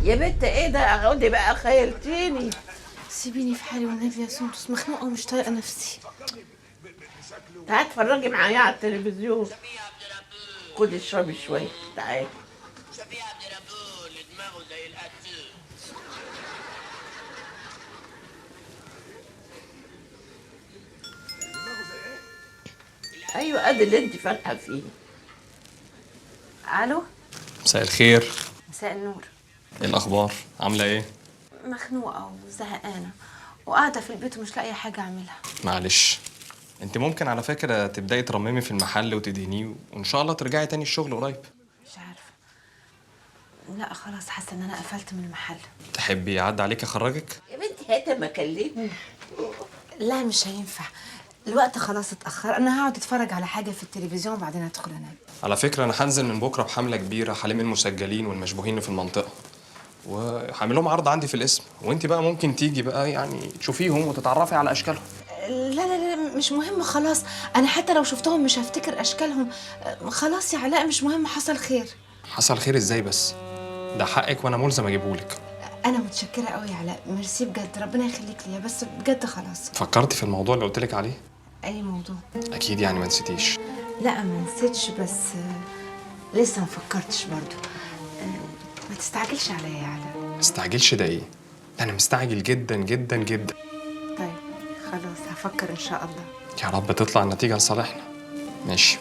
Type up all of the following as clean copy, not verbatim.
يا بنت ايه ده؟ اقعدي بقى، خيلتيني. سيبيني في حالي والنبي يا سندس، مخنوقه ومش طايقه نفسي. تعالي اتفرجي معايا على التلفزيون. خدي اشربي شويه، تعالي. ايوه ادي اللي انت فاتحه فيه. الو. مساء الخير. مساء النور. ايه الاخبار؟ عامله ايه؟ مخنوقه وزهقانه وقاعده في البيت ومش لاقيه حاجه اعملها. معلش، انت ممكن على فكره تبداي ترممي في المحل وتدهنيه وان شاء الله ترجعي تاني الشغل قريب. مش عارفه، لا خلاص حاسه ان انا قفلت من المحل. تحبي يعدي عليك اخرجك؟ يا بنتي هاتي ما كلمني. لا مش هينفع، الوقت خلاص اتاخر. انا هقعد اتفرج على حاجه في التلفزيون وبعدين ادخل انام. على فكره انا هنزل من بكره بحمله كبيره حالم المسجلين والمشبوهين في المنطقه، وهعمل لهم عرض عندي في الاسم، وانت بقى ممكن تيجي بقى يعني تشوفيهم وتتعرفي على اشكالهم. لا لا لا مش مهم خلاص، انا حتى لو شفتهم مش هفتكر اشكالهم. خلاص يا علاء مش مهم، حصل خير. حصل خير ازاي بس؟ ده حقك وانا ملزم اجيبهولك. انا متشكره قوي يا علاء، ميرسي بجد، ربنا يخليك ليا، بس بجد خلاص. فكرتي في الموضوع اللي قلت لك عليه؟ اي موضوع؟ اكيد يعني ما نسيتيش. لا ما نسيتش، بس لسه ما فكرتش برضو. ما تستعجلش عليا يا علاء. ما استعجلش ده ايه؟ ده انا مستعجل جدا جدا جدا. طيب خلاص هفكر ان شاء الله. يا رب تطلع النتيجة لصالحنا. ماشي،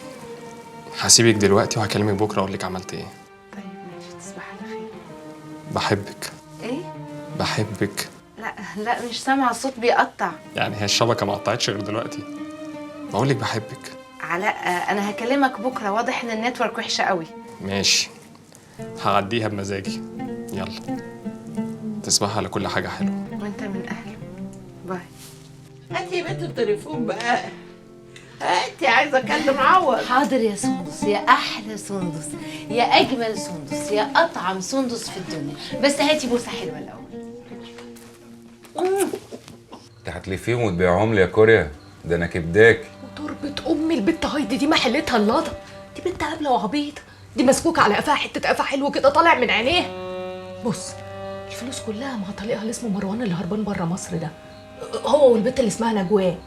هسيبك دلوقتي وهكلمك بكرة أقول لك عملت إيه. طيب ماشي، تصبح على خير. بحبك. ايه؟ بحبك. لا لا مش سامعه، الصوت بيقطع. يعني هي الشبكة ما قطعتش غير دلوقتي. بقول لك بحبك. علاء انا هكلمك بكره، واضح ان النتورك وحشه قوي. ماشي، هعديها بمزاجي. يلا، تصبح على كل حاجة حلوة. وانت من اهله. باي. هاتي يا بنت التليفون بقى. هاتي، عايزه اكلم عوض. حاضر يا سندس، يا احلى سندس، يا اجمل سندس، يا اطعم سندس في الدنيا، بس هاتي بوسه حلوه الاول. انت هتلفيهم وتبيعهم لي يا كوريا؟ ده انا كبداك. وتربة امي البت هايدي دي محلتها اللضا، دي بنت هبله وعبيطه، دي مسكوكه على قفاها حته قفا حلو كده طالع من عينيها. بص، الفلوس كلها مع طليقها اللي اسمه مروان اللي هربان بره مصر ده، هو والبت اللي اسمها نجوان.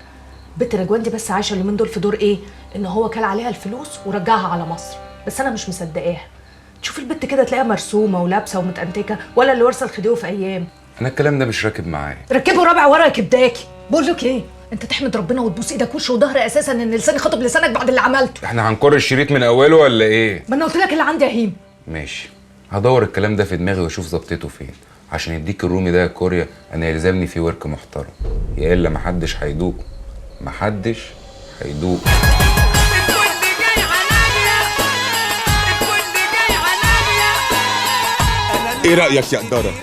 بنت نجوان دي بس عايشه اليومين دول في دور ايه؟ ان هو كل عليها الفلوس ورجعها على مصر، بس انا مش مصدقاها. تشوف البت كده تلاقيها مرسومه ولابسه ومتأنتكه، ولا اللي ورثه الخديوي في ايام. انا الكلام ده مش راكب معايا. ركبه رابع ورا يا كبداكي. بقول لك ايه، انت تحمد ربنا وتبوس ايدك وش وظهر اساسا ان لساني خاطب لسانك بعد اللي عملته. احنا هنكر الشريط من اوله ولا ايه؟ ما انا قلت لك اللي عندي يا هيم. ماشي، هدور الكلام ده في دماغي واشوف ظبطته فين، عشان يديك الرومي ده يا كوريا انا يلزمني فيه ورك محترم، يا الا محدش هيدوق. محدش هيدوق. ايه رأيك يا إدارة؟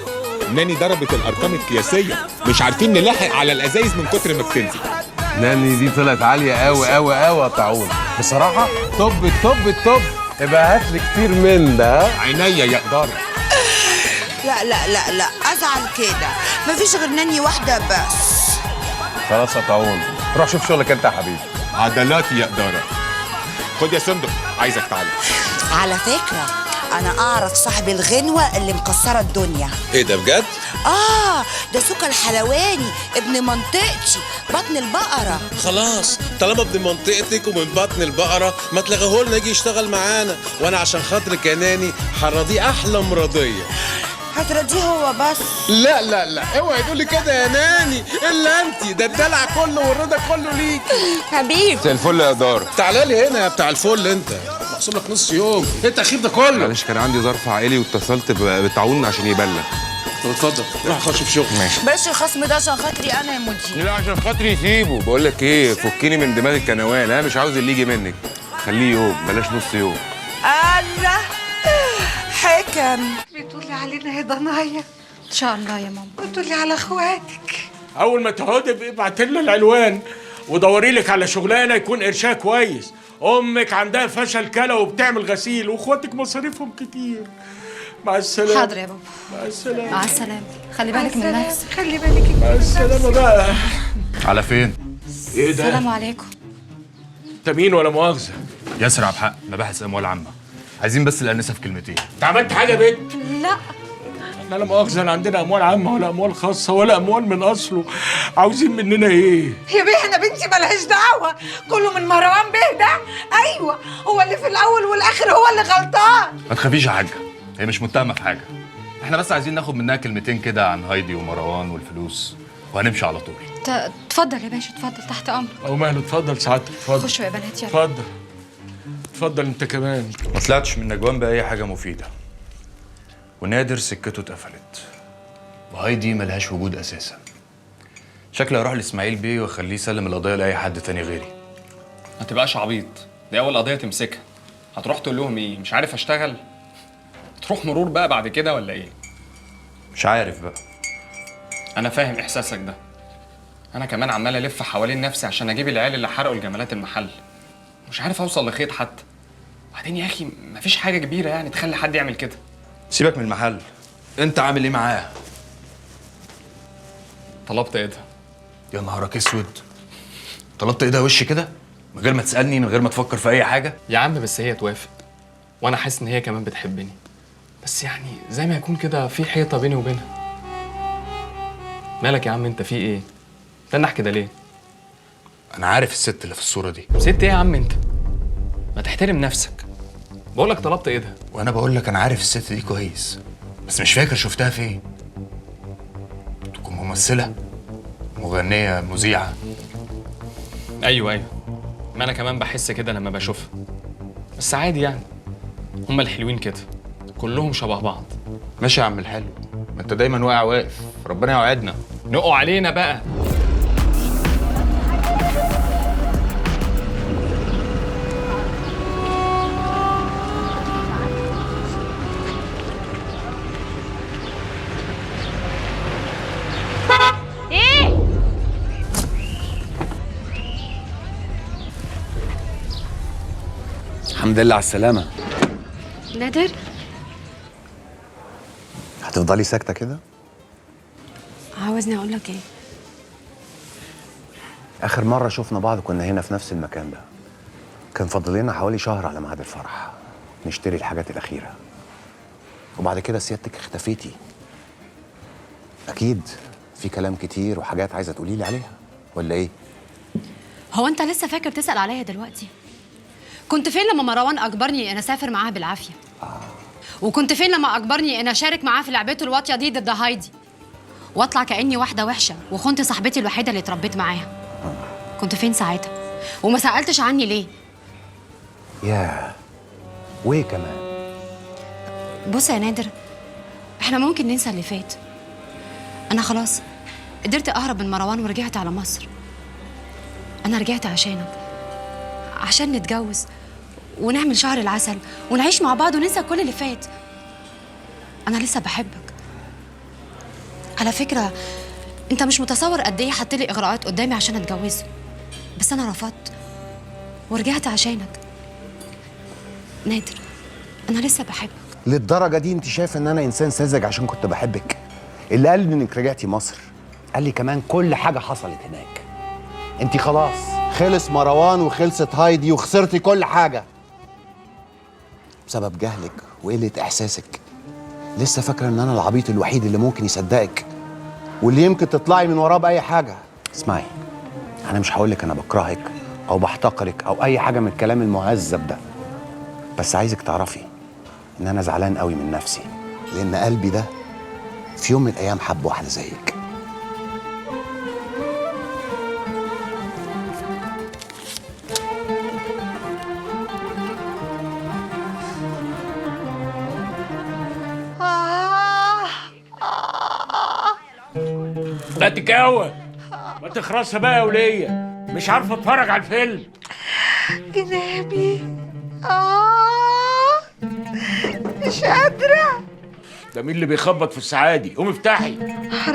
ناني ضربت الأرقام القياسية، مش عارفين نلاحق على الأزايز من كتر ما بتنزل. ناني دي طلعت عالية قوي قوي قوي يا طاعون، بصراحة توب التوب التوب. ابقى هات لي كتير من ده. عينيا يا إدارة. لا لا لا لا، أزعل كده، مفيش غير ناني واحدة بس. خلاص يا طاعون، روح شوف شغلك انت يا حبيبي. عضلاتي يا إدارة. خد يا صندوق، عايزك تعالى. على فكرة أنا أعرف صاحب الغنوة اللي مكسرة الدنيا. ايه ده بجد؟ ده سوكا الحلواني ابن منطقتي، بطن البقرة. خلاص، طالما ابن منطقتك ومن بطن البقرة ما تلغيه لنا يجي يشتغل معانا، وانا عشان خاطرك يا ناني هرضيه احلى مرضية. هترضيه هو بس؟ لا لا لا، اوعي تقولي كده يا ناني، الا انت، ده الدلع كله والرضا كله ليكي. حبيبي مساء الفل يا إدارة. تعالى لي هنا يا بتاع الفل انت، مقسوم لك نص يوم، ايه التأخير ده كله؟ معلش كان عندي ظرف عائلي واتصلت بتعاون عشان يبلغ. طب اتفضل، روح خش في شغل. ماشي. بلاش الخصم ده عشان خاطري أنا يا مدير. لا عشان خاطري يسيبه. بقول لك ايه، فكيني من دماغ الكنوان، انا مش عاوز اللي يجي منك، خليه يوم بلاش نص يوم. الله حكم. بتقولي علينا يا ضنايا؟ ان شاء الله يا ماما. بتقولي على اخواتك. اول ما تقعدي ابعت لنا العنوان ودوري لك على شغلانه يكون قرشها كويس. امك عندها فشل كلى وبتعمل غسيل، واخواتك مصاريفهم كتير. مع السلامه. حاضر يا بابا. مع السلامه. مع السلامه، خلي بالك من نفسك. خلي بالك. مع السلامه بقى. على فين؟ ايه ده؟ السلام عليكم. انت مين ولا مؤاخذه؟ ياسر عبد الحق، مباحث اموال عامة. عايزين بس الانسه في كلمتين. انت عملت حاجه يا بنت؟ لا احنا لا مؤاخذه لا عندنا اموال عامه ولا اموال خاصه ولا اموال من اصله. عاوزين مننا ايه؟ يا بيه انا بنتي ملهاش دعوه، كله من مروان بيه ده. ايوه هو اللي في الاول والاخر هو اللي غلطان. ما تخافيش يا حاجه، هي مش متهمه في حاجه. احنا بس عايزين ناخد منها كلمتين كده عن هايدي ومروان والفلوس وهنمشي على طول. اتفضل يا باشا، اتفضل تحت امرك. او ماله، اتفضل سعادتك، اتفضل. خشوا يا بنات يلا. اتفضل اتفضل انت كمان. ما طلعتش من نجوان باي حاجه مفيده، ونادر سكته اتقفلت، وهايدي ملهاش وجود اساسا. شكلي هروح لاسماعيل بيه واخليه يسلم القضيه لاي حد تاني غيري. ما تبقاش عبيط، دي اول قضيه تمسكها. هتروح تقول لهم ايه؟ مش عارف اشتغل؟ تروح مرور بقى بعد كده ولا ايه؟ مش عارف بقى. انا فاهم احساسك ده. انا كمان عمال الف حوالين نفسي عشان اجيب العيال اللي حرقوا الجمالات المحل، مش عارف اوصل لخيط حتى. بعدين يا اخي مفيش حاجه كبيره يعني تخلي حد يعمل كده. سيبك من المحل، انت عامل ايه معاه؟ طلبت ايدها. يا نهارك اسود، طلبت ايدها وش كده من غير ما تسالني، من غير ما تفكر في اي حاجه؟ يا عم بس هي توافق، وانا حاسس ان هي كمان بتحبني، بس يعني زي ما يكون كده في حيطه بيني وبينها. مالك يا عم انت، في ايه؟ تنح كده ليه؟ انا عارف الست اللي في الصوره دي. ست ايه يا عم انت؟ ما تحترم نفسك. بقول لك طلبت ايدها. وانا بقول لك انا عارف الست دي كويس، بس مش فاكر شفتها فين. تكون ممثله، مغنيه، مذيعه. ايوه ما انا كمان بحس كده لما بشوفها، بس عادي يعني، هما الحلوين كده كلهم شبه بعض. ماشي يا عم الحلو، ما انت دايما واقع واقف، ربنا يوعدنا. نقوا علينا بقى. ايه؟ الحمد لله على السلامة. نادر هتفضلي ساكتة كده؟ عاوزني اقول لك ايه؟ آخر مرة شفنا بعض كنا هنا في نفس المكان ده. كان فاضل لنا حوالي شهر على ميعاد الفرح، نشتري الحاجات الأخيرة. وبعد كده سيادتك اختفيتي. أكيد في كلام كتير وحاجات عايزة تقولي لي عليها، ولا إيه؟ هو انت لسه فاكر تسأل عليا دلوقتي؟ كنت فين لما مروان اجبرني ان اسافر معاه بالعافيه؟ وكنت فين لما اجبرني ان اشارك معاه في لعبته الواطيه دي ضد هايدي واطلع كاني واحده وحشه وخنت صاحبتي الوحيده اللي اتربيت معاها؟ كنت فين ساعتها؟ وما سالتش عني ليه؟ ياه، وإيه كمان؟ بص يا نادر، احنا ممكن ننسى اللي فات. انا خلاص قدرت اهرب من مروان ورجعت على مصر. انا رجعت عشانك، عشان نتجوز ونعمل شهر العسل ونعيش مع بعض وننسى كل اللي فات. انا لسه بحبك على فكره. انت مش متصور قد ايه حط لي اغراءات قدامي عشان اتجوزه، بس انا رفضت ورجعت عشانك. نادر انا لسه بحبك. للدرجة دي انت شايف ان انا انسان ساذج عشان كنت بحبك؟ اللي قال لي انك رجعتي مصر قال لي كمان كل حاجة حصلت هناك. انت خلاص خلص مروان وخلصت هايدي وخسرتي كل حاجة بسبب جهلك وقلة احساسك. لسه فاكرة ان انا العبيط الوحيد اللي ممكن يصدقك واللي يمكن تطلعي من وراه بأي حاجة. اسمعي، انا مش هقولك انا بكرهك او بحتقرك او اي حاجة من الكلام المهذب ده، بس عايزك تعرفي ان انا زعلان قوي من نفسي، لان قلبي ده في يوم من الايام حب واحده زيك. لا تكاوى، ما تخرسها بقى يا ولية، مش عارفه اتفرج على الفيلم. جنابي مش قادرة. ده مين اللي بيخبط في السعادي؟ قومي افتحي.